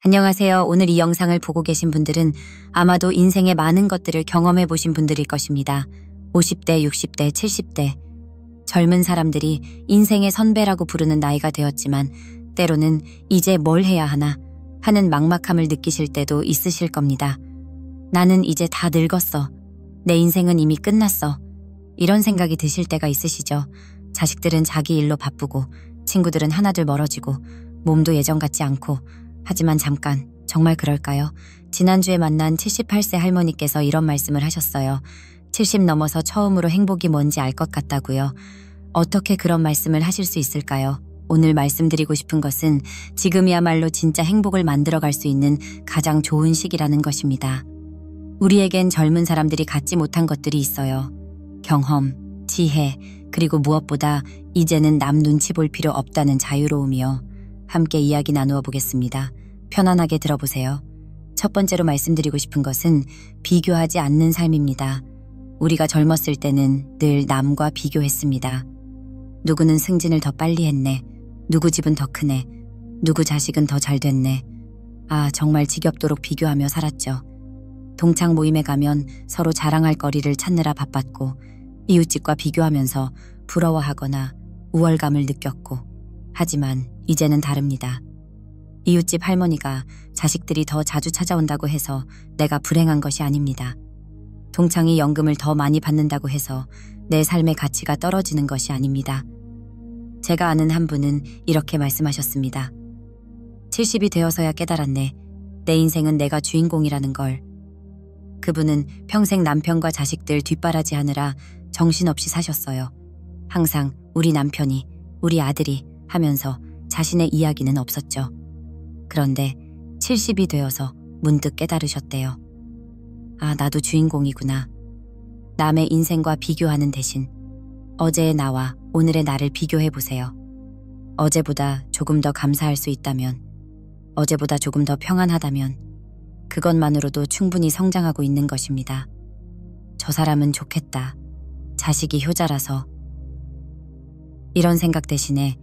안녕하세요. 오늘 이 영상을 보고 계신 분들은 아마도 인생의 많은 것들을 경험해 보신 분들일 것입니다. 50대, 60대, 70대. 젊은 사람들이 인생의 선배라고 부르는 나이가 되었지만 때로는 이제 뭘 해야 하나 하는 막막함을 느끼실 때도 있으실 겁니다. 나는 이제 다 늙었어. 내 인생은 이미 끝났어. 이런 생각이 드실 때가 있으시죠? 자식들은 자기 일로 바쁘고 친구들은 하나둘 멀어지고 몸도 예전 같지 않고 하지만 잠깐, 정말 그럴까요? 지난주에 만난 78세 할머니께서 이런 말씀을 하셨어요. 70 넘어서 처음으로 행복이 뭔지 알 것 같다고요. 어떻게 그런 말씀을 하실 수 있을까요? 오늘 말씀드리고 싶은 것은 지금이야말로 진짜 행복을 만들어갈 수 있는 가장 좋은 시기라는 것입니다. 우리에겐 젊은 사람들이 갖지 못한 것들이 있어요. 경험, 지혜, 그리고 무엇보다 이제는 남 눈치 볼 필요 없다는 자유로움이요. 함께 이야기 나누어 보겠습니다. 편안하게 들어보세요. 첫 번째로 말씀드리고 싶은 것은 비교하지 않는 삶입니다. 우리가 젊었을 때는 늘 남과 비교했습니다. 누구는 승진을 더 빨리 했네. 누구 집은 더 크네. 누구 자식은 더 잘 됐네. 아, 정말 지겹도록 비교하며 살았죠. 동창 모임에 가면 서로 자랑할 거리를 찾느라 바빴고 이웃집과 비교하면서 부러워하거나 우월감을 느꼈고 하지만 이제는 다릅니다. 이웃집 할머니가 자식들이 더 자주 찾아온다고 해서 내가 불행한 것이 아닙니다. 동창이 연금을 더 많이 받는다고 해서 내 삶의 가치가 떨어지는 것이 아닙니다. 제가 아는 한 분은 이렇게 말씀하셨습니다. 70이 되어서야 깨달았네. 내 인생은 내가 주인공이라는 걸. 그분은 평생 남편과 자식들 뒷바라지하느라 정신없이 사셨어요. 항상 우리 남편이, 우리 아들이 하면서 자신의 이야기는 없었죠. 그런데 70이 되어서 문득 깨달으셨대요. 아, 나도 주인공이구나. 남의 인생과 비교하는 대신 어제의 나와 오늘의 나를 비교해보세요. 어제보다 조금 더 감사할 수 있다면, 어제보다 조금 더 평안하다면 그것만으로도 충분히 성장하고 있는 것입니다. 저 사람은 좋겠다. 자식이 효자라서. 이런 생각 대신에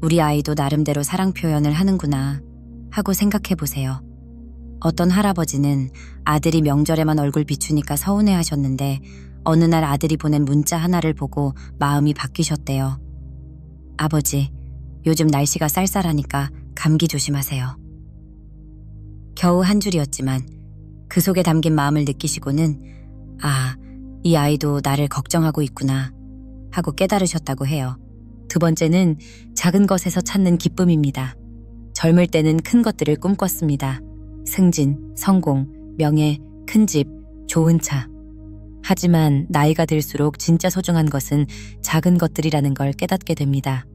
우리 아이도 나름대로 사랑 표현을 하는구나 하고 생각해보세요. 어떤 할아버지는 아들이 명절에만 얼굴 비추니까 서운해하셨는데 어느 날 아들이 보낸 문자 하나를 보고 마음이 바뀌셨대요. 아버지, 요즘 날씨가 쌀쌀하니까 감기 조심하세요. 겨우 한 줄이었지만 그 속에 담긴 마음을 느끼시고는 아, 이 아이도 나를 걱정하고 있구나 하고 깨달으셨다고 해요. 두 번째는 작은 것에서 찾는 기쁨입니다. 젊을 때는 큰 것들을 꿈꿨습니다. 승진, 성공, 명예, 큰 집, 좋은 차. 하지만 나이가 들수록 진짜 소중한 것은 작은 것들이라는 걸 깨닫게 됩니다.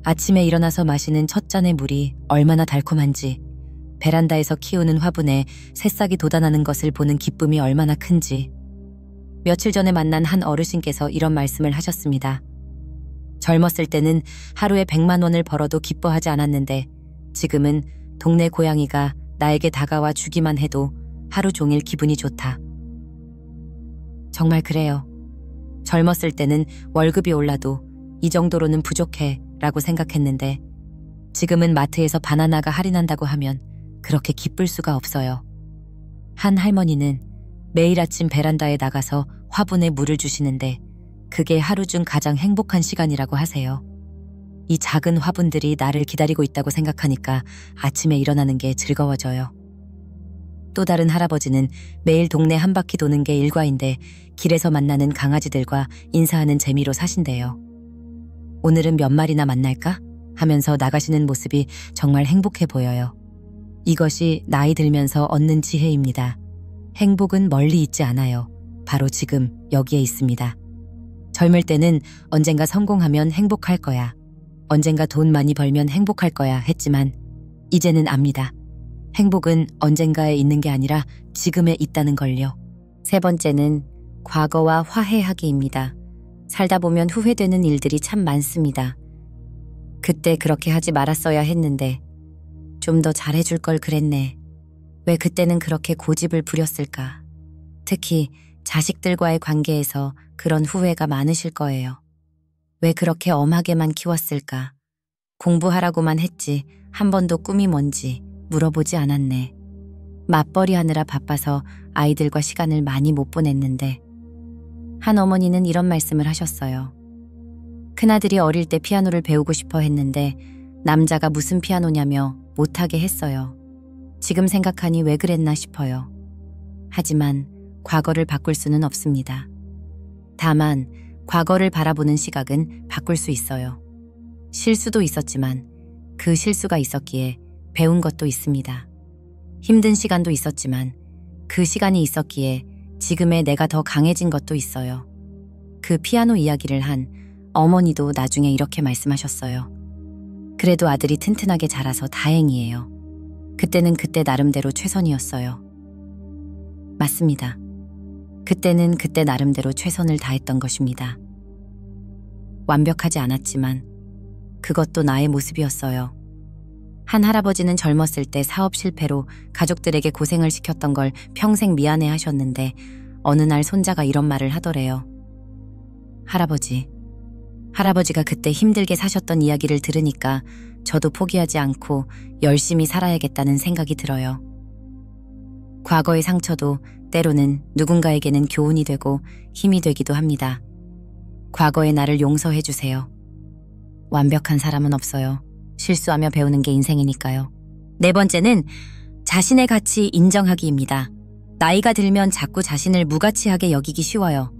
아침에 일어나서 마시는 첫 잔의 물이 얼마나 달콤한지, 베란다에서 키우는 화분에 새싹이 돋아나는 것을 보는 기쁨이 얼마나 큰지. 며칠 전에 만난 한 어르신께서 이런 말씀을 하셨습니다. 젊었을 때는 하루에 100만 원을 벌어도 기뻐하지 않았는데 지금은 동네 고양이가 나에게 다가와 주기만 해도 하루 종일 기분이 좋다. 정말 그래요. 젊었을 때는 월급이 올라도 이 정도로는 부족해 라고 생각했는데 지금은 마트에서 바나나가 할인한다고 하면 그렇게 기쁠 수가 없어요. 한 할머니는 매일 아침 베란다에 나가서 화분에 물을 주시는데 그게 하루 중 가장 행복한 시간이라고 하세요. 이 작은 화분들이 나를 기다리고 있다고 생각하니까 아침에 일어나는 게 즐거워져요. 또 다른 할아버지는 매일 동네 한 바퀴 도는 게 일과인데 길에서 만나는 강아지들과 인사하는 재미로 사신대요. 오늘은 몇 마리나 만날까? 하면서 나가시는 모습이 정말 행복해 보여요. 이것이 나이 들면서 얻는 지혜입니다. 행복은 멀리 있지 않아요. 바로 지금 여기에 있습니다. 젊을 때는 언젠가 성공하면 행복할 거야. 언젠가 돈 많이 벌면 행복할 거야 했지만 이제는 압니다. 행복은 언젠가에 있는 게 아니라 지금에 있다는 걸요. 세 번째는 과거와 화해하기입니다. 살다 보면 후회되는 일들이 참 많습니다. 그때 그렇게 하지 말았어야 했는데 좀 더 잘해줄 걸 그랬네. 왜 그때는 그렇게 고집을 부렸을까? 특히 자식들과의 관계에서 그런 후회가 많으실 거예요. 왜 그렇게 엄하게만 키웠을까? 공부하라고만 했지 한 번도 꿈이 뭔지 물어보지 않았네. 맞벌이 하느라 바빠서 아이들과 시간을 많이 못 보냈는데. 한 어머니는 이런 말씀을 하셨어요. 큰아들이 어릴 때 피아노를 배우고 싶어 했는데 남자가 무슨 피아노냐며 못하게 했어요. 지금 생각하니 왜 그랬나 싶어요. 하지만 과거를 바꿀 수는 없습니다. 다만 과거를 바라보는 시각은 바꿀 수 있어요. 실수도 있었지만 그 실수가 있었기에 배운 것도 있습니다. 힘든 시간도 있었지만 그 시간이 있었기에 지금의 내가 더 강해진 것도 있어요. 그 피아노 이야기를 한 어머니도 나중에 이렇게 말씀하셨어요. 그래도 아들이 튼튼하게 자라서 다행이에요. 그때는 그때 나름대로 최선이었어요. 맞습니다. 그때는 그때 나름대로 최선을 다했던 것입니다. 완벽하지 않았지만 그것도 나의 모습이었어요. 한 할아버지는 젊었을 때 사업 실패로 가족들에게 고생을 시켰던 걸 평생 미안해 하셨는데 어느 날 손자가 이런 말을 하더래요. 할아버지가 그때 힘들게 사셨던 이야기를 들으니까 저도 포기하지 않고 열심히 살아야겠다는 생각이 들어요. 과거의 상처도 때로는 누군가에게는 교훈이 되고 힘이 되기도 합니다. 과거의 나를 용서해 주세요. 완벽한 사람은 없어요. 실수하며 배우는 게 인생이니까요. 네 번째는 자신의 가치 인정하기입니다. 나이가 들면 자꾸 자신을 무가치하게 여기기 쉬워요.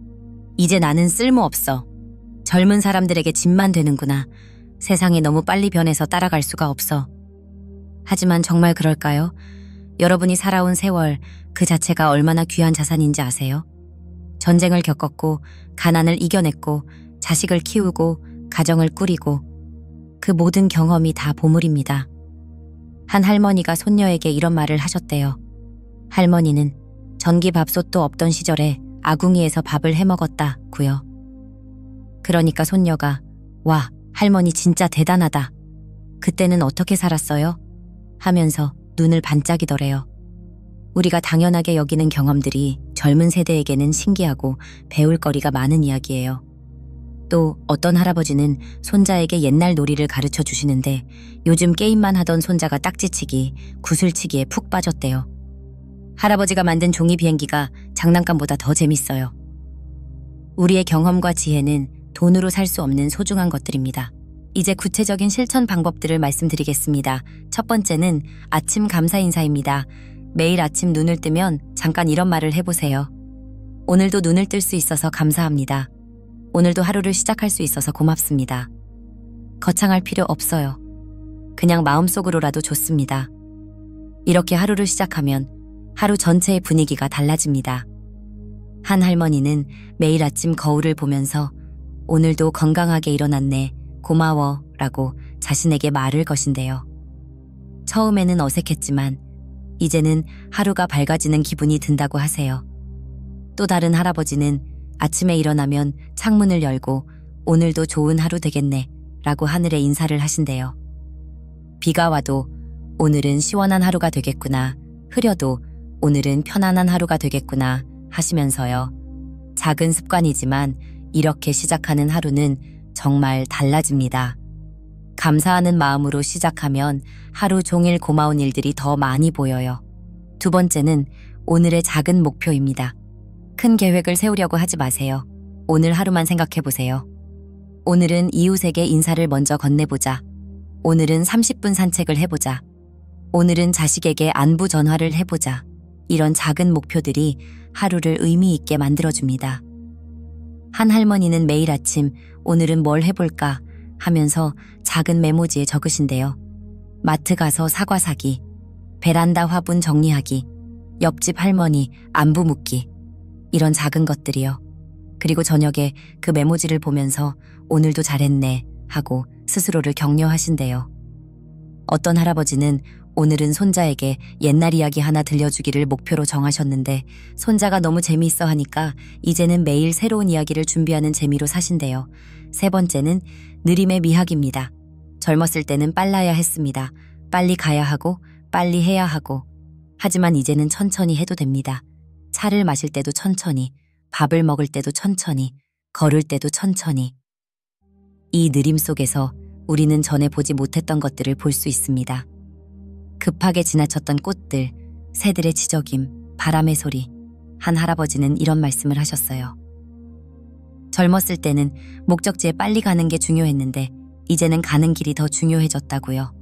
이제 나는 쓸모없어. 젊은 사람들에게 짐만 되는구나. 세상이 너무 빨리 변해서 따라갈 수가 없어. 하지만 정말 그럴까요? 여러분이 살아온 세월 그 자체가 얼마나 귀한 자산인지 아세요? 전쟁을 겪었고 가난을 이겨냈고 자식을 키우고 가정을 꾸리고 그 모든 경험이 다 보물입니다. 한 할머니가 손녀에게 이런 말을 하셨대요. 할머니는 전기밥솥도 없던 시절에 아궁이에서 밥을 해먹었다고요. 그러니까 손녀가 와, 할머니 진짜 대단하다. 그때는 어떻게 살았어요? 하면서 눈을 반짝이더래요. 우리가 당연하게 여기는 경험들이 젊은 세대에게는 신기하고 배울 거리가 많은 이야기예요. 또 어떤 할아버지는 손자에게 옛날 놀이를 가르쳐 주시는데 요즘 게임만 하던 손자가 딱지치기, 구슬치기에 푹 빠졌대요. 할아버지가 만든 종이 비행기가 장난감보다 더 재밌어요. 우리의 경험과 지혜는 돈으로 살 수 없는 소중한 것들입니다. 이제 구체적인 실천 방법들을 말씀드리겠습니다. 첫 번째는 아침 감사 인사입니다. 매일 아침 눈을 뜨면 잠깐 이런 말을 해보세요. 오늘도 눈을 뜰 수 있어서 감사합니다. 오늘도 하루를 시작할 수 있어서 고맙습니다. 거창할 필요 없어요. 그냥 마음속으로라도 좋습니다. 이렇게 하루를 시작하면 하루 전체의 분위기가 달라집니다. 한 할머니는 매일 아침 거울을 보면서 오늘도 건강하게 일어났네, 고마워 라고 자신에게 말을 거신대요. 처음에는 어색했지만 이제는 하루가 밝아지는 기분이 든다고 하세요. 또 다른 할아버지는 아침에 일어나면 창문을 열고 오늘도 좋은 하루 되겠네 라고 하늘에 인사를 하신대요. 비가 와도 오늘은 시원한 하루가 되겠구나, 흐려도 오늘은 편안한 하루가 되겠구나 하시면서요. 작은 습관이지만 이렇게 시작하는 하루는 정말 달라집니다. 감사하는 마음으로 시작하면 하루 종일 고마운 일들이 더 많이 보여요. 두 번째는 오늘의 작은 목표입니다. 큰 계획을 세우려고 하지 마세요. 오늘 하루만 생각해 보세요. 오늘은 이웃에게 인사를 먼저 건네보자. 오늘은 30분 산책을 해보자. 오늘은 자식에게 안부 전화를 해보자. 이런 작은 목표들이 하루를 의미 있게 만들어줍니다. 한 할머니는 매일 아침 오늘은 뭘 해볼까 하면서 작은 메모지에 적으신대요. 마트 가서 사과 사기, 베란다 화분 정리하기, 옆집 할머니 안부 묻기, 이런 작은 것들이요. 그리고 저녁에 그 메모지를 보면서 오늘도 잘했네 하고 스스로를 격려하신대요. 어떤 할아버지는 오늘은 손자에게 옛날 이야기 하나 들려주기를 목표로 정하셨는데 손자가 너무 재미있어 하니까 이제는 매일 새로운 이야기를 준비하는 재미로 사신대요. 세 번째는 느림의 미학입니다. 젊었을 때는 빨라야 했습니다. 빨리 가야 하고 빨리 해야 하고. 하지만 이제는 천천히 해도 됩니다. 차를 마실 때도 천천히, 밥을 먹을 때도 천천히, 걸을 때도 천천히. 이 느림 속에서 우리는 전에 보지 못했던 것들을 볼 수 있습니다. 급하게 지나쳤던 꽃들, 새들의 지저김, 바람의 소리. 한 할아버지는 이런 말씀을 하셨어요. 젊었을 때는 목적지에 빨리 가는 게 중요했는데 이제는 가는 길이 더 중요해졌다고요.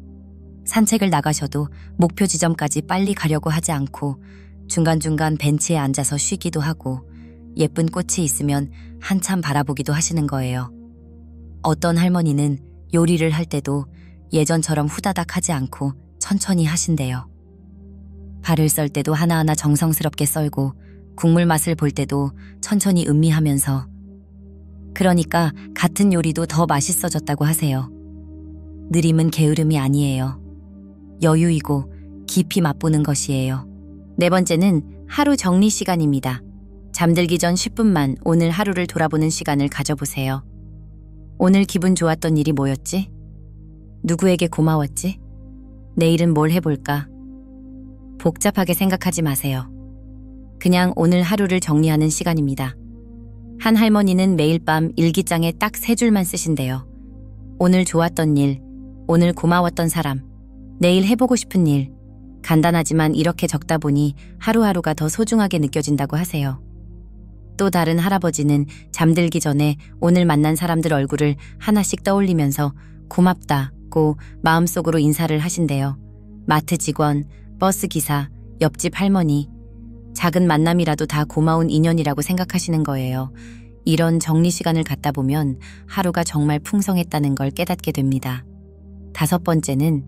산책을 나가셔도 목표 지점까지 빨리 가려고 하지 않고 중간중간 벤치에 앉아서 쉬기도 하고 예쁜 꽃이 있으면 한참 바라보기도 하시는 거예요. 어떤 할머니는 요리를 할 때도 예전처럼 후다닥 하지 않고 천천히 하신대요. 밥을 썰 때도 하나하나 정성스럽게 썰고 국물 맛을 볼 때도 천천히 음미하면서, 그러니까 같은 요리도 더 맛있어졌다고 하세요. 느림은 게으름이 아니에요. 여유이고 깊이 맛보는 것이에요. 네 번째는 하루 정리 시간입니다. 잠들기 전 10분만 오늘 하루를 돌아보는 시간을 가져보세요. 오늘 기분 좋았던 일이 뭐였지? 누구에게 고마웠지? 내일은 뭘 해볼까? 복잡하게 생각하지 마세요. 그냥 오늘 하루를 정리하는 시간입니다. 한 할머니는 매일 밤 일기장에 딱 3줄만 쓰신대요. 오늘 좋았던 일, 오늘 고마웠던 사람, 내일 해보고 싶은 일. 간단하지만 이렇게 적다 보니 하루하루가 더 소중하게 느껴진다고 하세요. 또 다른 할아버지는 잠들기 전에 오늘 만난 사람들 얼굴을 하나씩 떠올리면서 고맙다고 마음속으로 인사를 하신대요. 마트 직원, 버스 기사, 옆집 할머니, 작은 만남이라도 다 고마운 인연이라고 생각하시는 거예요. 이런 정리 시간을 갖다 보면 하루가 정말 풍성했다는 걸 깨닫게 됩니다. 5번째는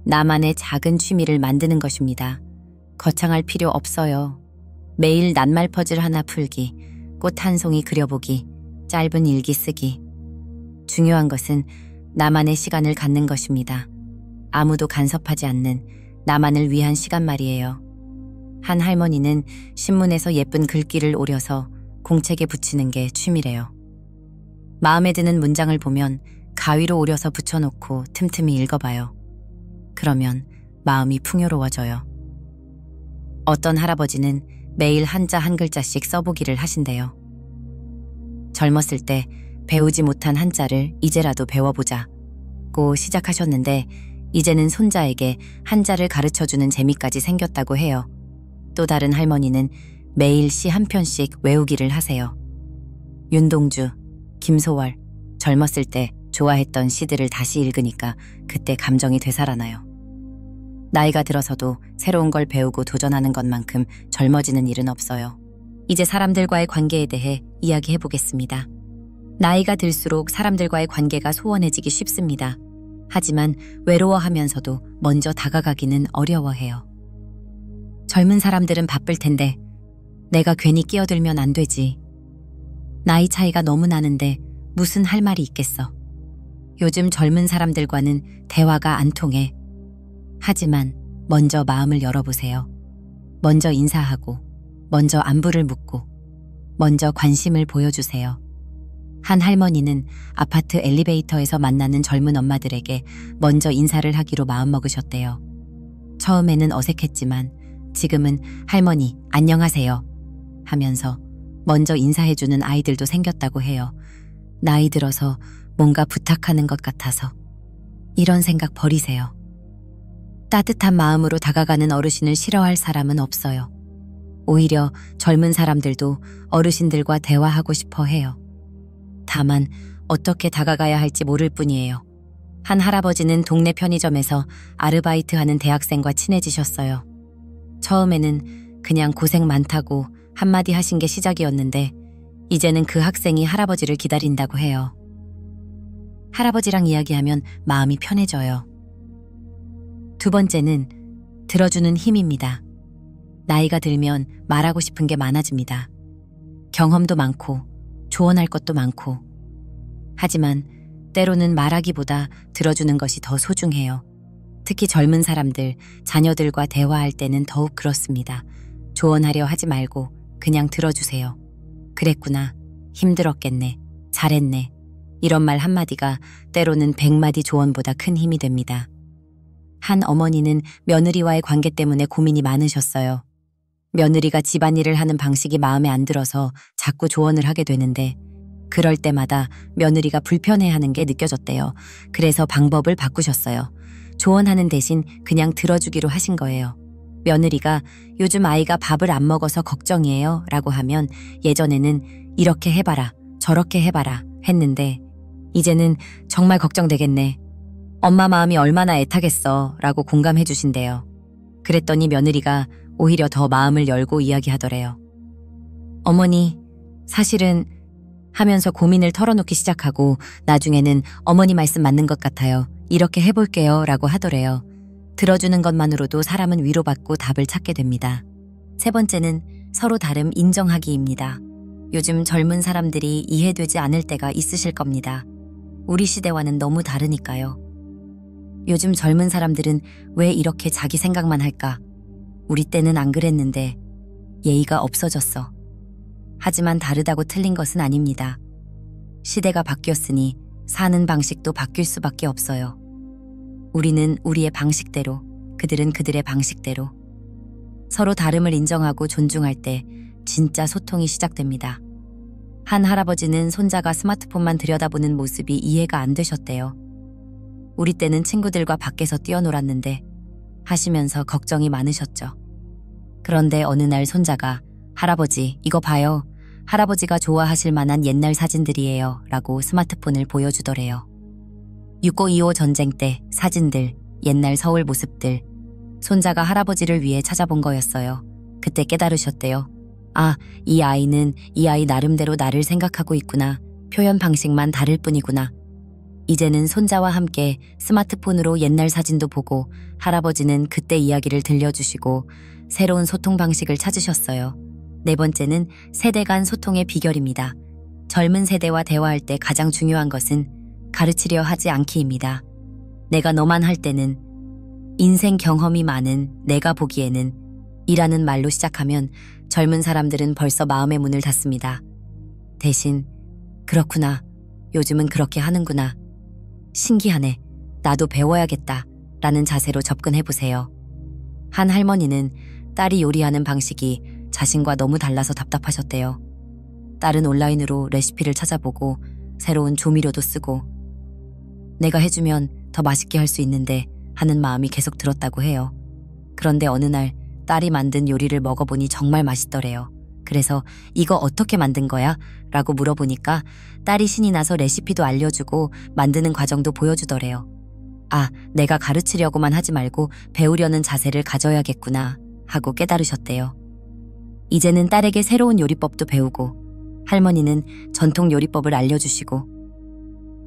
나만의 작은 취미를 만드는 것입니다. 거창할 필요 없어요. 매일 낱말 퍼즐 하나 풀기, 꽃 한 송이 그려보기, 짧은 일기 쓰기. 중요한 것은 나만의 시간을 갖는 것입니다. 아무도 간섭하지 않는 나만을 위한 시간 말이에요. 한 할머니는 신문에서 예쁜 글귀를 오려서 공책에 붙이는 게 취미래요. 마음에 드는 문장을 보면 가위로 오려서 붙여놓고 틈틈이 읽어봐요. 그러면 마음이 풍요로워져요. 어떤 할아버지는 매일 한자 한 글자씩 써보기를 하신대요. 젊었을 때 배우지 못한 한자를 이제라도 배워보자고 시작하셨는데 이제는 손자에게 한자를 가르쳐주는 재미까지 생겼다고 해요. 또 다른 할머니는 매일 시 한 편씩 외우기를 하세요. 윤동주, 김소월, 젊었을 때 좋아했던 시들을 다시 읽으니까 그때 감정이 되살아나요. 나이가 들어서도 새로운 걸 배우고 도전하는 것만큼 젊어지는 일은 없어요. 이제 사람들과의 관계에 대해 이야기해 보겠습니다. 나이가 들수록 사람들과의 관계가 소원해지기 쉽습니다. 하지만 외로워하면서도 먼저 다가가기는 어려워해요. 젊은 사람들은 바쁠 텐데 내가 괜히 끼어들면 안 되지. 나이 차이가 너무 나는데 무슨 할 말이 있겠어. 요즘 젊은 사람들과는 대화가 안 통해. 하지만 먼저 마음을 열어보세요. 먼저 인사하고, 먼저 안부를 묻고, 먼저 관심을 보여주세요. 한 할머니는 아파트 엘리베이터에서 만나는 젊은 엄마들에게 먼저 인사를 하기로 마음먹으셨대요. 처음에는 어색했지만 지금은 할머니 안녕하세요 하면서 먼저 인사해주는 아이들도 생겼다고 해요. 나이 들어서 뭔가 부탁하는 것 같아서. 이런 생각 버리세요. 따뜻한 마음으로 다가가는 어르신을 싫어할 사람은 없어요. 오히려 젊은 사람들도 어르신들과 대화하고 싶어 해요. 다만 어떻게 다가가야 할지 모를 뿐이에요. 한 할아버지는 동네 편의점에서 아르바이트하는 대학생과 친해지셨어요. 처음에는 그냥 고생 많다고 한마디 하신 게 시작이었는데 이제는 그 학생이 할아버지를 기다린다고 해요. 할아버지랑 이야기하면 마음이 편해져요. 2번째는 들어주는 힘입니다. 나이가 들면 말하고 싶은 게 많아집니다. 경험도 많고 조언할 것도 많고. 하지만 때로는 말하기보다 들어주는 것이 더 소중해요. 특히 젊은 사람들, 자녀들과 대화할 때는 더욱 그렇습니다. 조언하려 하지 말고 그냥 들어주세요. 그랬구나. 힘들었겠네. 잘했네. 이런 말 한마디가 때로는 100마디 조언보다 큰 힘이 됩니다. 한 어머니는 며느리와의 관계 때문에 고민이 많으셨어요. 며느리가 집안일을 하는 방식이 마음에 안 들어서 자꾸 조언을 하게 되는데 그럴 때마다 며느리가 불편해하는 게 느껴졌대요. 그래서 방법을 바꾸셨어요. 조언하는 대신 그냥 들어주기로 하신 거예요. 며느리가 요즘 아이가 밥을 안 먹어서 걱정이에요 라고 하면 예전에는 이렇게 해봐라, 저렇게 해봐라 했는데 이제는 정말 걱정되겠네. 엄마 마음이 얼마나 애타겠어 라고 공감해 주신대요. 그랬더니 며느리가 오히려 더 마음을 열고 이야기하더래요. 어머니, 사실은 하면서 고민을 털어놓기 시작하고 나중에는 어머니 말씀 맞는 것 같아요. 이렇게 해볼게요 라고 하더래요. 들어주는 것만으로도 사람은 위로받고 답을 찾게 됩니다. 세 번째는 서로 다름 인정하기입니다. 요즘 젊은 사람들이 이해되지 않을 때가 있으실 겁니다. 우리 시대와는 너무 다르니까요. 요즘 젊은 사람들은 왜 이렇게 자기 생각만 할까? 우리 때는 안 그랬는데 예의가 없어졌어. 하지만 다르다고 틀린 것은 아닙니다. 시대가 바뀌었으니 사는 방식도 바뀔 수밖에 없어요. 우리는 우리의 방식대로, 그들은 그들의 방식대로. 서로 다름을 인정하고 존중할 때 진짜 소통이 시작됩니다. 한 할아버지는 손자가 스마트폰만 들여다보는 모습이 이해가 안 되셨대요. 우리 때는 친구들과 밖에서 뛰어놀았는데 하시면서 걱정이 많으셨죠. 그런데 어느 날 손자가 할아버지 이거 봐요. 할아버지가 좋아하실 만한 옛날 사진들이에요 라고 스마트폰을 보여주더래요. 6525 전쟁 때 사진들, 옛날 서울 모습들. 손자가 할아버지를 위해 찾아본 거였어요. 그때 깨달으셨대요. 아, 이 아이는 이 아이 나름대로 나를 생각하고 있구나. 표현 방식만 다를 뿐이구나. 이제는 손자와 함께 스마트폰으로 옛날 사진도 보고 할아버지는 그때 이야기를 들려주시고 새로운 소통 방식을 찾으셨어요. 네 번째는 세대 간 소통의 비결입니다. 젊은 세대와 대화할 때 가장 중요한 것은 가르치려 하지 않기입니다. 내가 너만 할 때는, 인생 경험이 많은 내가 보기에는 이라는 말로 시작하면 젊은 사람들은 벌써 마음의 문을 닫습니다. 대신 그렇구나. 요즘은 그렇게 하는구나. 신기하네. 나도 배워야겠다. 라는 자세로 접근해보세요. 한 할머니는 딸이 요리하는 방식이 자신과 너무 달라서 답답하셨대요. 딸은 온라인으로 레시피를 찾아보고 새로운 조미료도 쓰고 내가 해주면 더 맛있게 할 수 있는데 하는 마음이 계속 들었다고 해요. 그런데 어느 날 딸이 만든 요리를 먹어보니 정말 맛있더래요. 그래서 이거 어떻게 만든 거야? 라고 물어보니까 딸이 신이 나서 레시피도 알려주고 만드는 과정도 보여주더래요. 아, 내가 가르치려고만 하지 말고 배우려는 자세를 가져야겠구나 하고 깨달으셨대요. 이제는 딸에게 새로운 요리법도 배우고 할머니는 전통 요리법을 알려주시고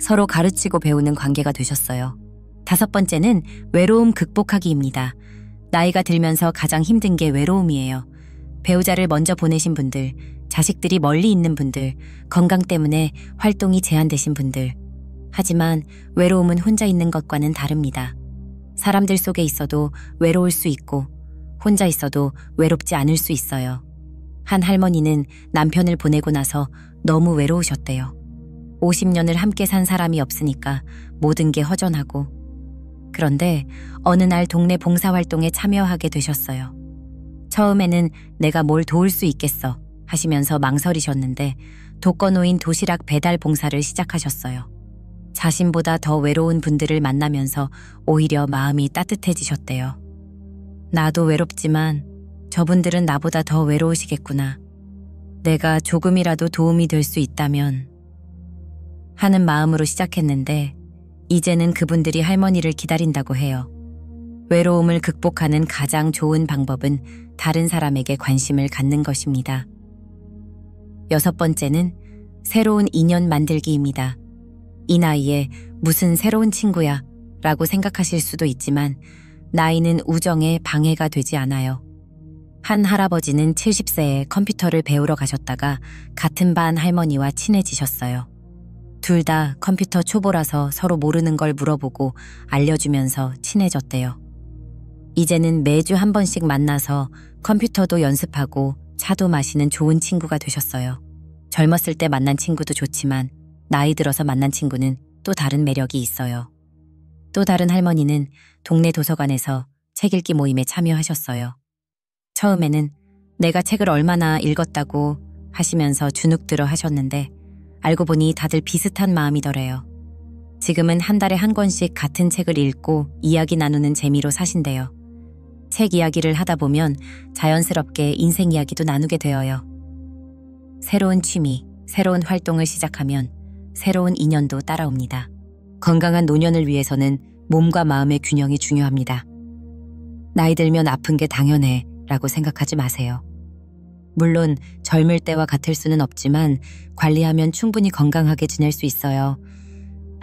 서로 가르치고 배우는 관계가 되셨어요. 다섯 번째는 외로움 극복하기입니다. 나이가 들면서 가장 힘든 게 외로움이에요. 배우자를 먼저 보내신 분들, 자식들이 멀리 있는 분들, 건강 때문에 활동이 제한되신 분들. 하지만 외로움은 혼자 있는 것과는 다릅니다. 사람들 속에 있어도 외로울 수 있고 혼자 있어도 외롭지 않을 수 있어요. 한 할머니는 남편을 보내고 나서 너무 외로우셨대요. 50년을 함께 산 사람이 없으니까 모든 게 허전하고. 그런데 어느 날 동네 봉사활동에 참여하게 되셨어요. 처음에는 내가 뭘 도울 수 있겠어 하시면서 망설이셨는데 독거노인 도시락 배달 봉사를 시작하셨어요. 자신보다 더 외로운 분들을 만나면서 오히려 마음이 따뜻해지셨대요. 나도 외롭지만 저분들은 나보다 더 외로우시겠구나. 내가 조금이라도 도움이 될 수 있다면 하는 마음으로 시작했는데 이제는 그분들이 할머니를 기다린다고 해요. 외로움을 극복하는 가장 좋은 방법은 다른 사람에게 관심을 갖는 것입니다. 여섯 번째는 새로운 인연 만들기입니다. 이 나이에 무슨 새로운 친구야 라고 생각하실 수도 있지만 나이는 우정에 방해가 되지 않아요. 한 할아버지는 70세에 컴퓨터를 배우러 가셨다가 같은 반 할머니와 친해지셨어요. 둘 다 컴퓨터 초보라서 서로 모르는 걸 물어보고 알려주면서 친해졌대요. 이제는 매주 한 번씩 만나서 컴퓨터도 연습하고 차도 마시는 좋은 친구가 되셨어요. 젊었을 때 만난 친구도 좋지만 나이 들어서 만난 친구는 또 다른 매력이 있어요. 또 다른 할머니는 동네 도서관에서 책 읽기 모임에 참여하셨어요. 처음에는 내가 책을 얼마나 읽었다고 하시면서 주눅들어 하셨는데 알고 보니 다들 비슷한 마음이더래요. 지금은 한 달에 한 권씩 같은 책을 읽고 이야기 나누는 재미로 사신대요. 책 이야기를 하다 보면 자연스럽게 인생 이야기도 나누게 되어요. 새로운 취미, 새로운 활동을 시작하면 새로운 인연도 따라옵니다. 건강한 노년을 위해서는 몸과 마음의 균형이 중요합니다. 나이 들면 아픈 게 당연해 라고 생각하지 마세요. 물론 젊을 때와 같을 수는 없지만 관리하면 충분히 건강하게 지낼 수 있어요.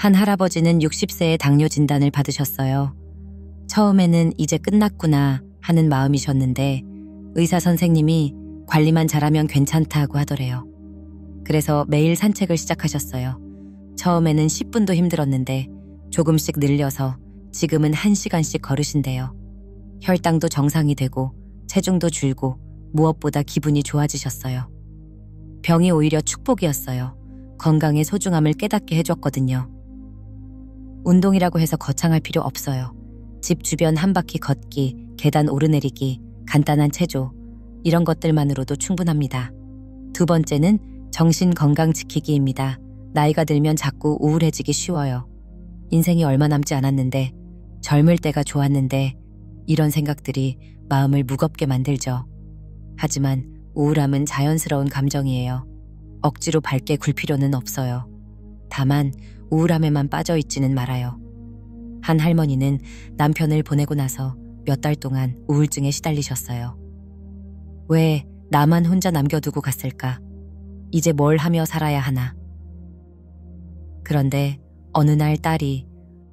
한 할아버지는 60세에 당뇨 진단을 받으셨어요. 처음에는 이제 끝났구나 하는 마음이셨는데 의사 선생님이 관리만 잘하면 괜찮다고 하더래요. 그래서 매일 산책을 시작하셨어요. 처음에는 10분도 힘들었는데 조금씩 늘려서 지금은 1시간씩 걸으신대요. 혈당도 정상이 되고 체중도 줄고 무엇보다 기분이 좋아지셨어요. 병이 오히려 축복이었어요. 건강의 소중함을 깨닫게 해줬거든요. 운동이라고 해서 거창할 필요 없어요. 집 주변 한 바퀴 걷기, 계단 오르내리기, 간단한 체조, 이런 것들만으로도 충분합니다. 두 번째는 정신 건강 지키기입니다. 나이가 들면 자꾸 우울해지기 쉬워요. 인생이 얼마 남지 않았는데, 젊을 때가 좋았는데, 이런 생각들이 마음을 무겁게 만들죠. 하지만 우울함은 자연스러운 감정이에요. 억지로 밝게 굴 필요는 없어요. 다만 우울함에만 빠져있지는 말아요. 한 할머니는 남편을 보내고 나서 몇 달 동안 우울증에 시달리셨어요. 왜 나만 혼자 남겨두고 갔을까? 이제 뭘 하며 살아야 하나? 그런데 어느 날 딸이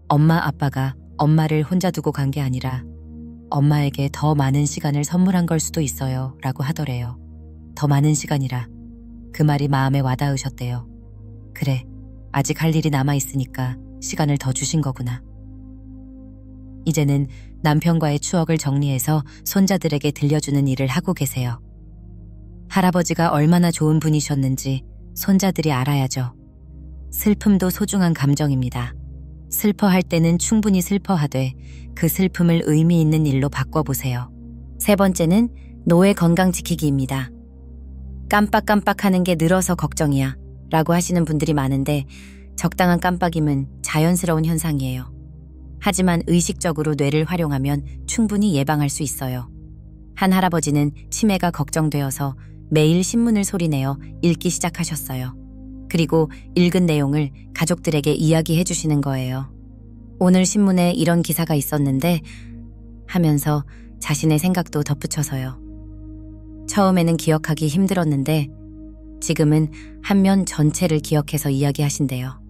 엄마 아빠가 엄마를 혼자 두고 간 게 아니라 엄마에게 더 많은 시간을 선물한 걸 수도 있어요 라고 하더래요. 더 많은 시간이라. 그 말이 마음에 와닿으셨대요. 그래, 아직 할 일이 남아있으니까 시간을 더 주신 거구나. 이제는 남편과의 추억을 정리해서 손자들에게 들려주는 일을 하고 계세요. 할아버지가 얼마나 좋은 분이셨는지 손자들이 알아야죠. 슬픔도 소중한 감정입니다. 슬퍼할 때는 충분히 슬퍼하되 그 슬픔을 의미 있는 일로 바꿔보세요. 세 번째는 노예 건강 지키기입니다. 깜빡깜빡하는 게 늘어서 걱정이야 라고 하시는 분들이 많은데 적당한 깜빡임은 자연스러운 현상이에요. 하지만 의식적으로 뇌를 활용하면 충분히 예방할 수 있어요. 한 할아버지는 치매가 걱정되어서 매일 신문을 소리내어 읽기 시작하셨어요. 그리고 읽은 내용을 가족들에게 이야기해 주시는 거예요. 오늘 신문에 이런 기사가 있었는데 하면서 자신의 생각도 덧붙여서요. 처음에는 기억하기 힘들었는데 지금은 한 면 전체를 기억해서 이야기하신대요.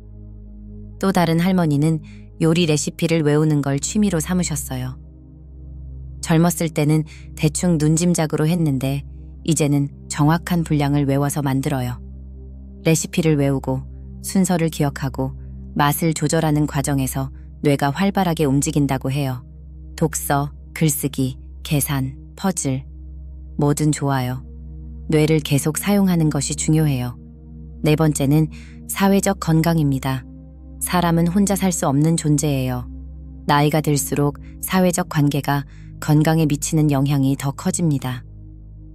또 다른 할머니는 요리 레시피를 외우는 걸 취미로 삼으셨어요. 젊었을 때는 대충 눈짐작으로 했는데 이제는 정확한 분량을 외워서 만들어요. 레시피를 외우고 순서를 기억하고 맛을 조절하는 과정에서 뇌가 활발하게 움직인다고 해요. 독서, 글쓰기, 계산, 퍼즐, 뭐든 좋아요. 뇌를 계속 사용하는 것이 중요해요. 네 번째는 사회적 건강입니다. 사람은 혼자 살 수 없는 존재예요. 나이가 들수록 사회적 관계가 건강에 미치는 영향이 더 커집니다.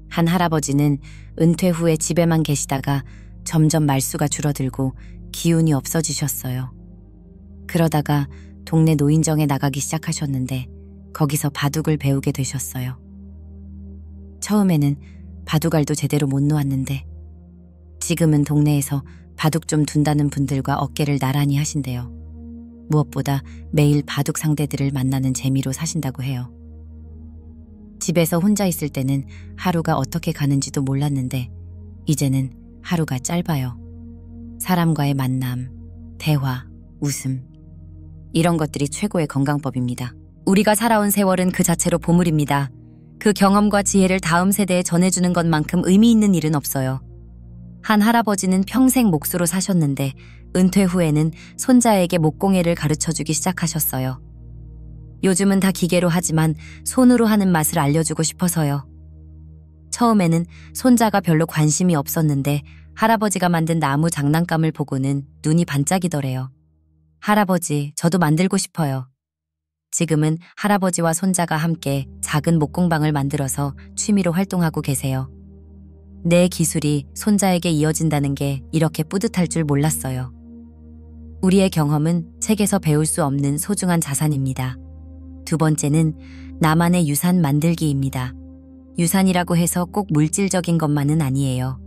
한 할아버지는 은퇴 후에 집에만 계시다가 점점 말수가 줄어들고 기운이 없어지셨어요. 그러다가 동네 노인정에 나가기 시작하셨는데 거기서 바둑을 배우게 되셨어요. 처음에는 바둑알도 제대로 못 놓았는데 지금은 동네에서 바둑 좀 둔다는 분들과 어깨를 나란히 하신대요. 무엇보다 매일 바둑 상대들을 만나는 재미로 사신다고 해요. 집에서 혼자 있을 때는 하루가 어떻게 가는지도 몰랐는데 이제는 하루가 짧아요. 사람과의 만남, 대화, 웃음, 이런 것들이 최고의 건강법입니다. 우리가 살아온 세월은 그 자체로 보물입니다. 그 경험과 지혜를 다음 세대에 전해주는 것만큼 의미 있는 일은 없어요. 한 할아버지는 평생 목수로 사셨는데 은퇴 후에는 손자에게 목공예를 가르쳐주기 시작하셨어요. 요즘은 다 기계로 하지만 손으로 하는 맛을 알려주고 싶어서요. 처음에는 손자가 별로 관심이 없었는데 할아버지가 만든 나무 장난감을 보고는 눈이 반짝이더래요. 할아버지, 저도 만들고 싶어요. 지금은 할아버지와 손자가 함께 작은 목공방을 만들어서 취미로 활동하고 계세요. 내 기술이 손자에게 이어진다는 게 이렇게 뿌듯할 줄 몰랐어요. 우리의 경험은 책에서 배울 수 없는 소중한 자산입니다. 두 번째는 나만의 유산 만들기입니다. 유산이라고 해서 꼭 물질적인 것만은 아니에요.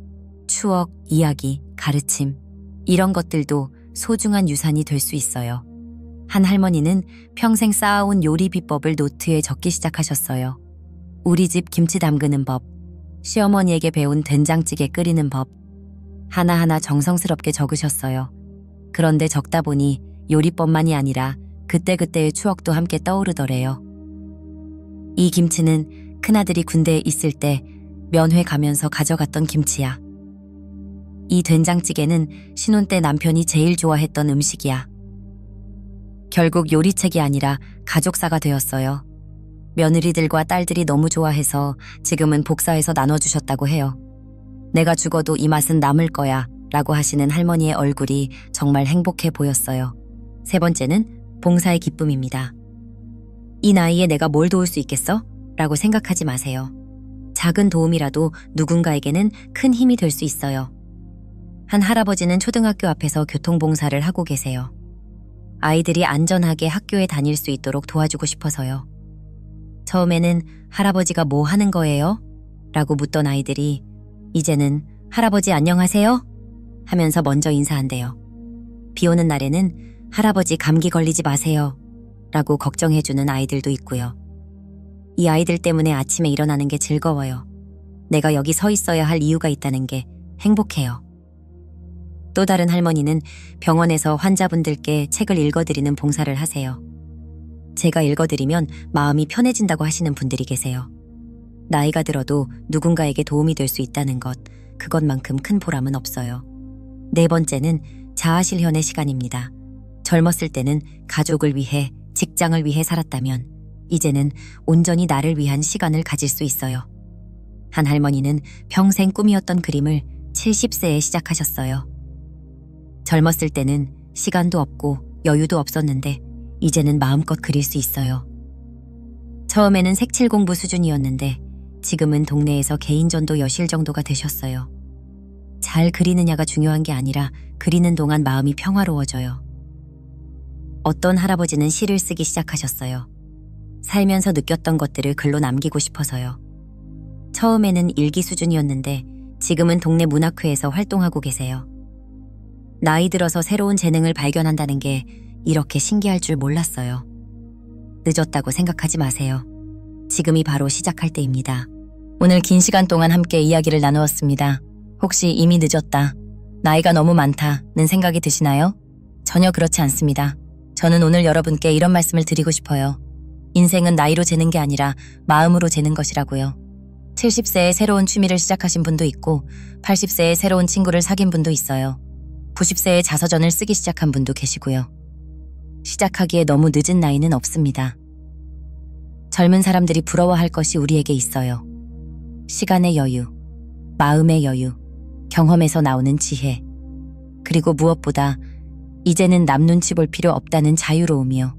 추억, 이야기, 가르침, 이런 것들도 소중한 유산이 될 수 있어요. 한 할머니는 평생 쌓아온 요리 비법을 노트에 적기 시작하셨어요. 우리 집 김치 담그는 법, 시어머니에게 배운 된장찌개 끓이는 법, 하나하나 정성스럽게 적으셨어요. 그런데 적다 보니 요리법만이 아니라 그때그때의 추억도 함께 떠오르더래요. 이 김치는 큰아들이 군대에 있을 때 면회 가면서 가져갔던 김치야. 이 된장찌개는 신혼 때 남편이 제일 좋아했던 음식이야. 결국 요리책이 아니라 가족사가 되었어요. 며느리들과 딸들이 너무 좋아해서 지금은 복사해서 나눠주셨다고 해요. 내가 죽어도 이 맛은 남을 거야 라고 하시는 할머니의 얼굴이 정말 행복해 보였어요. 세 번째는 봉사의 기쁨입니다. 이 나이에 내가 뭘 도울 수 있겠어? 라고 생각하지 마세요. 작은 도움이라도 누군가에게는 큰 힘이 될 수 있어요. 한 할아버지는 초등학교 앞에서 교통봉사를 하고 계세요. 아이들이 안전하게 학교에 다닐 수 있도록 도와주고 싶어서요. 처음에는 할아버지가 뭐 하는 거예요? 라고 묻던 아이들이 이제는 할아버지 안녕하세요? 하면서 먼저 인사한대요. 비 오는 날에는 할아버지 감기 걸리지 마세요 라고 걱정해주는 아이들도 있고요. 이 아이들 때문에 아침에 일어나는 게 즐거워요. 내가 여기 서 있어야 할 이유가 있다는 게 행복해요. 또 다른 할머니는 병원에서 환자분들께 책을 읽어드리는 봉사를 하세요. 제가 읽어드리면 마음이 편해진다고 하시는 분들이 계세요. 나이가 들어도 누군가에게 도움이 될 수 있다는 것, 그것만큼 큰 보람은 없어요. 네 번째는 자아실현의 시간입니다. 젊었을 때는 가족을 위해, 직장을 위해 살았다면 이제는 온전히 나를 위한 시간을 가질 수 있어요. 한 할머니는 평생 꿈이었던 그림을 70세에 시작하셨어요. 젊었을 때는 시간도 없고 여유도 없었는데 이제는 마음껏 그릴 수 있어요. 처음에는 색칠 공부 수준이었는데 지금은 동네에서 개인전도 여실 정도가 되셨어요. 잘 그리느냐가 중요한 게 아니라 그리는 동안 마음이 평화로워져요. 어떤 할아버지는 시를 쓰기 시작하셨어요. 살면서 느꼈던 것들을 글로 남기고 싶어서요. 처음에는 일기 수준이었는데 지금은 동네 문학회에서 활동하고 계세요. 나이 들어서 새로운 재능을 발견한다는 게 이렇게 신기할 줄 몰랐어요. 늦었다고 생각하지 마세요. 지금이 바로 시작할 때입니다. 오늘 긴 시간 동안 함께 이야기를 나누었습니다. 혹시 이미 늦었다, 나이가 너무 많다는 생각이 드시나요? 전혀 그렇지 않습니다. 저는 오늘 여러분께 이런 말씀을 드리고 싶어요. 인생은 나이로 재는 게 아니라 마음으로 재는 것이라고요. 70세에 새로운 취미를 시작하신 분도 있고 80세에 새로운 친구를 사귄 분도 있어요. 90세에 자서전을 쓰기 시작한 분도 계시고요. 시작하기에 너무 늦은 나이는 없습니다. 젊은 사람들이 부러워할 것이 우리에게 있어요. 시간의 여유, 마음의 여유, 경험에서 나오는 지혜, 그리고 무엇보다 이제는 남 눈치 볼 필요 없다는 자유로움이요.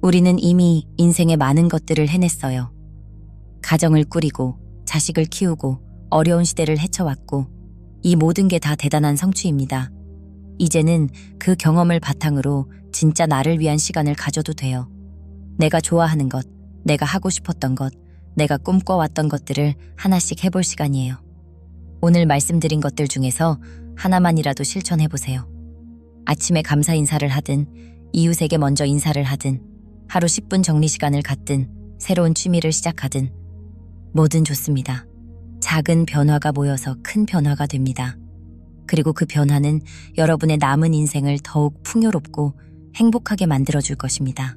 우리는 이미 인생의 많은 것들을 해냈어요. 가정을 꾸리고 자식을 키우고 어려운 시대를 헤쳐왔고 이 모든 게 다 대단한 성취입니다. 이제는 그 경험을 바탕으로 진짜 나를 위한 시간을 가져도 돼요. 내가 좋아하는 것, 내가 하고 싶었던 것, 내가 꿈꿔왔던 것들을 하나씩 해볼 시간이에요. 오늘 말씀드린 것들 중에서 하나만이라도 실천해보세요. 아침에 감사 인사를 하든, 이웃에게 먼저 인사를 하든, 하루 10분 정리 시간을 갖든, 새로운 취미를 시작하든 뭐든 좋습니다. 작은 변화가 모여서 큰 변화가 됩니다. 그리고 그 변화는 여러분의 남은 인생을 더욱 풍요롭고 행복하게 만들어줄 것입니다.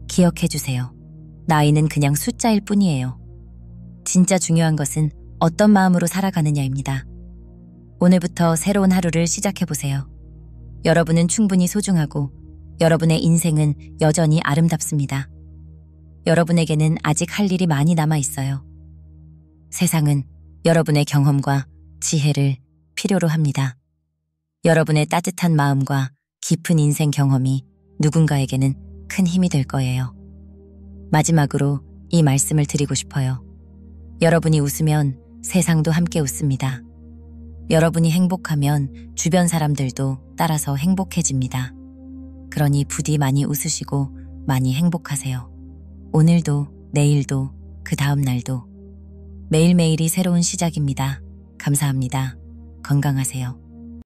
기억해주세요. 나이는 그냥 숫자일 뿐이에요. 진짜 중요한 것은 어떤 마음으로 살아가느냐입니다. 오늘부터 새로운 하루를 시작해보세요. 여러분은 충분히 소중하고 여러분의 인생은 여전히 아름답습니다. 여러분에게는 아직 할 일이 많이 남아있어요. 세상은 여러분의 경험과 지혜를 필요로 합니다. 여러분의 따뜻한 마음과 깊은 인생 경험이 누군가에게는 큰 힘이 될 거예요. 마지막으로 이 말씀을 드리고 싶어요. 여러분이 웃으면 세상도 함께 웃습니다. 여러분이 행복하면 주변 사람들도 따라서 행복해집니다. 그러니 부디 많이 웃으시고 많이 행복하세요. 오늘도, 내일도, 그 다음 날도 매일매일이 새로운 시작입니다. 감사합니다. 건강하세요.